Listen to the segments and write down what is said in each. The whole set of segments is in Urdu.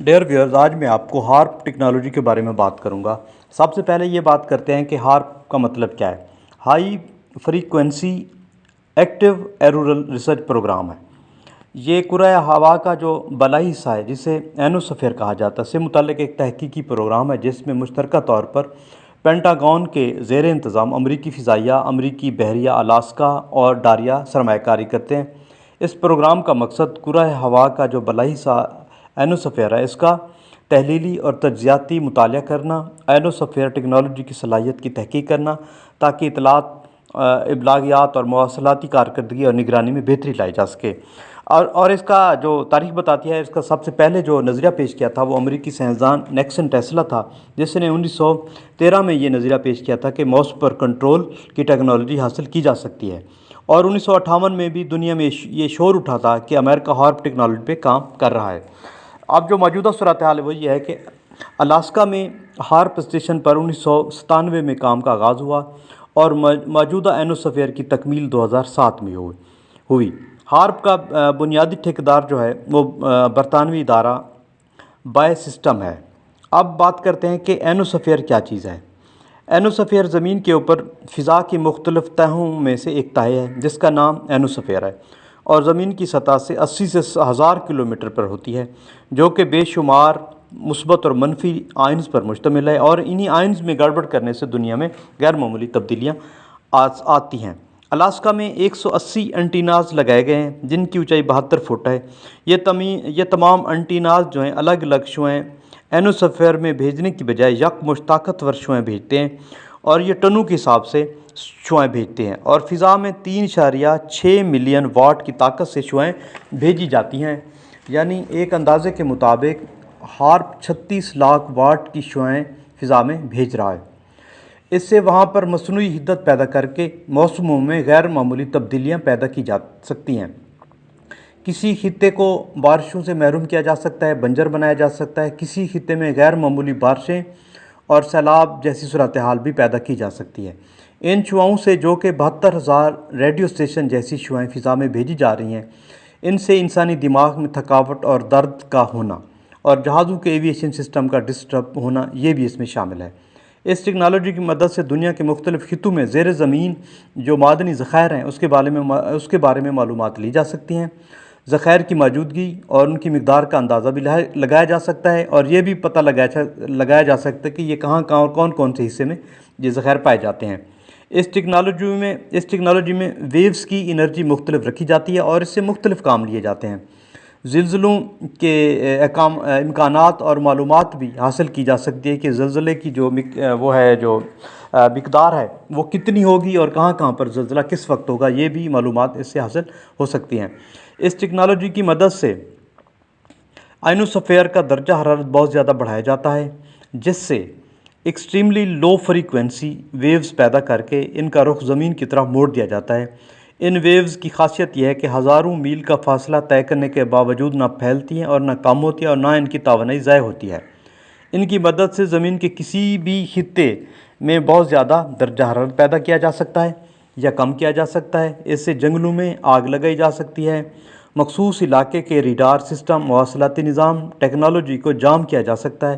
ڈیئر ویئرز، آج میں آپ کو ہارپ ٹیکنالوجی کے بارے میں بات کروں گا۔ سب سے پہلے یہ بات کرتے ہیں کہ ہارپ کا مطلب کیا ہے۔ High frequency active auroral research program ہے۔ یہ کرۂ ہوا کا جو بالائی حصہ ہے، جسے اینوسفیئر کہا جاتا ہے، سے متعلق ایک تحقیقی پروگرام ہے جس میں مشترکہ طور پر پینٹاگون کے زیر انتظام امریکی فضائیہ، امریکی بحریہ الاسکا اور ڈاریا سرمایہ کاری کرتے ہیں۔ اس پروگرام کا مقصد کرۂ ہوا کا جو بالائی حصہ اینوسفیئر ہے، اس کا تحلیلی اور تجزیاتی مطالعہ کرنا، اینوسفیئر ٹیکنالوجی کی صلاحیت کی تحقیق کرنا تاکہ اطلاعات، ابلاغیات اور مواصلاتی کارکردگی اور نگرانی میں بہتری لائی جا سکے۔ اور اس کا جو تاریخ بتاتی ہے، اس کا سب سے پہلے جو نظریہ پیش کیا تھا وہ امریکی سائنسدان نیکسن ٹیسلا تھا، جس نے 1913 میں یہ نظریہ پیش کیا تھا کہ ماؤس پر کنٹرول کی ٹیکنالوجی حاصل کی جا سکتی ہے۔ اور 1958 میں بھی دنیا میں یہ شور اٹھا تھا کہ امریکہ ہارپ ٹیکنالوجی پہ کام کر رہا ہے۔ اب جو موجودہ صورتحال ہے وہ یہ ہے کہ الاسکا میں ہارپ اسٹیشن پر 1997 میں کام کا آغاز ہوا اور موجودہ اینوسفیئر کی تکمیل 2007 میں ہوئی۔ ہارپ کا بنیادی ٹھیکیدار جو ہے وہ برطانوی ادارہ بائے سسٹم ہے۔ اب بات کرتے ہیں کہ اینوسفیئر کیا چیز ہے۔ اینوسفیئر زمین کے اوپر فضا کی مختلف تہوں میں سے ایک تہہ ہے جس کا نام اینوسفیئر ہے، اور زمین کی سطح سے 80 سے 1000 کلومیٹر پر ہوتی ہے، جو کہ بے شمار مثبت اور منفی آئنز پر مشتمل ہے، اور انہی آئنز میں گڑبڑ کرنے سے دنیا میں غیر معمولی تبدیلیاں آتی ہیں۔ الاسکا میں 180 انٹیناز لگائے گئے ہیں جن کی اونچائی 72 فٹ ہے۔ یہ تمام انٹیناز جو ہیں الگ الگ شعاعیں اینوسفیئر میں بھیجنے کی بجائے یکمشت طاقتور شعاعیں بھیجتے ہیں، اور یہ ٹنوں کے حساب سے شعاعیں بھیجتے ہیں، اور فضا میں 3.6 ملین واٹ کی طاقت سے شعاعیں بھیجی جاتی ہیں۔ یعنی ایک اندازے کے مطابق ہارپ 36 لاکھ واٹ کی شعاعیں فضا میں بھیج رہا ہے۔ اس سے وہاں پر مصنوعی حدت پیدا کر کے موسموں میں غیر معمولی تبدیلیاں پیدا کی جا سکتی ہیں۔ کسی خطے کو بارشوں سے محروم کیا جا سکتا ہے، بنجر بنایا جا سکتا ہے۔ کسی خطے میں غیر معمولی بارشیں اور سیلاب جیسی صورتحال بھی پیدا کی جا سکتی ہے۔ ان شعاعوں سے، جو کہ 72,000 ریڈیو اسٹیشن جیسی شعاعیں فضا میں بھیجی جا رہی ہیں، ان سے انسانی دماغ میں تھکاوٹ اور درد کا ہونا اور جہازوں کے ایویشن سسٹم کا ڈسٹرب ہونا یہ بھی اس میں شامل ہے۔ اس ٹیکنالوجی کی مدد سے دنیا کے مختلف خطوں میں زیر زمین جو معدنی ذخائر ہیں اس کے بارے میں معلومات لی جا سکتی ہیں۔ ذخائر کی موجودگی اور ان کی مقدار کا اندازہ بھی لگایا جا سکتا ہے، اور یہ بھی پتہ لگایا جا سکتا ہے کہ یہ کہاں اور کون سے حصے میں یہ ذخائر پائے جاتے ہیں۔ اس ٹیکنالوجی میں ویوز کی انرجی مختلف رکھی جاتی ہے اور اس سے مختلف کام لیے جاتے ہیں۔ زلزلوں کے امکانات اور معلومات بھی حاصل کی جا سکتی ہے کہ زلزلے کی جو مقدار ہے وہ کتنی ہوگی اور کہاں پر زلزلہ کس وقت ہوگا، یہ بھی معلومات اس سے حاصل ہو سکتی ہیں۔ اس ٹیکنالوجی کی مدد سے اینوسفیئر کا درجہ حرارت بہت زیادہ بڑھایا جاتا ہے، جس سے ایکسٹریملی لو فریکوینسی ویوز پیدا کر کے ان کا رخ زمین کی طرف موڑ دیا جاتا ہے۔ ان ویوز کی خاصیت یہ ہے کہ ہزاروں میل کا فاصلہ طے کرنے کے باوجود نہ پھیلتی ہیں اور نہ کم ہوتی ہیں اور نہ ان کی توانائی ضائع ہوتی ہے۔ ان کی مدد سے زمین کے کسی بھی خطے میں بہت زیادہ درجہ حرارت پیدا کیا جا سکتا ہے یا کم کیا جا سکتا ہے۔ اس سے جنگلوں میں آگ لگائی جا سکتی ہے، مخصوص علاقے کے ریڈار سسٹم، مواصلاتی نظام ٹیکنالوجی کو جام کیا جا سکتا ہے،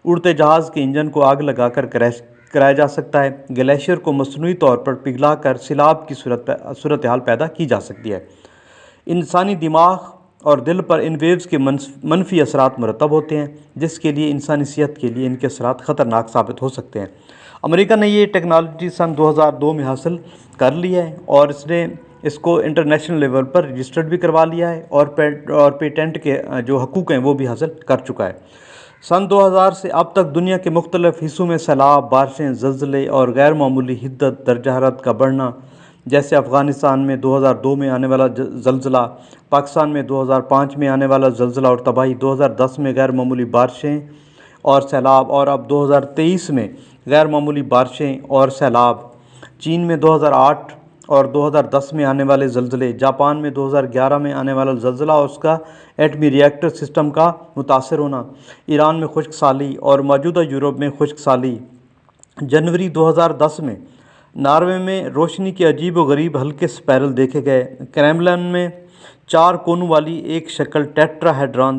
اڑتے جہاز کے انجن کو آگ لگا کر کریش کرایا جا سکتا ہے، گلیشیئر کو مصنوعی طور پر پگھلا کر سیلاب کی صورتحال پیدا کی جا سکتی ہے۔ انسانی دماغ اور دل پر ان ویوز کے منفی اثرات مرتب ہوتے ہیں، جس کے لیے انسانی صحت کے لیے ان کے اثرات خطرناک ثابت ہو سکتے ہیں۔ امریکہ نے یہ ٹیکنالوجی سن 2002 میں حاصل کر لی ہے اور اس نے اس کو انٹرنیشنل لیول پر رجسٹرڈ بھی کروا لیا ہے، اور پیٹنٹ کے جو حقوق ہیں وہ بھی حاصل کر چکا ہے۔ سن 2000 سے اب تک دنیا کے مختلف حصوں میں سیلاب، بارشیں، زلزلے اور غیر معمولی حدت، درجہ حرارت کا بڑھنا، جیسے افغانستان میں 2002 میں آنے والا زلزلہ، پاکستان میں 2005 میں آنے والا زلزلہ اور تباہی، 2010 میں غیر معمولی بارشیں اور سیلاب، اور اب 2023 میں غیر معمولی بارشیں اور سیلاب، چین میں 2008 اور 2010 میں آنے والے زلزلے، جاپان میں 2011 میں آنے والا زلزلہ اور اس کا ایٹمی ری ایکٹر سسٹم کا متاثر ہونا، ایران میں خشک سالی اور موجودہ یورپ میں خشک سالی، جنوری 2010 میں ناروے میں روشنی کے عجیب و غریب ہلکے سپائرل دیکھے گئے، کریملن میں 4 کونوں والی ایک شکل ٹیٹرا ہیڈران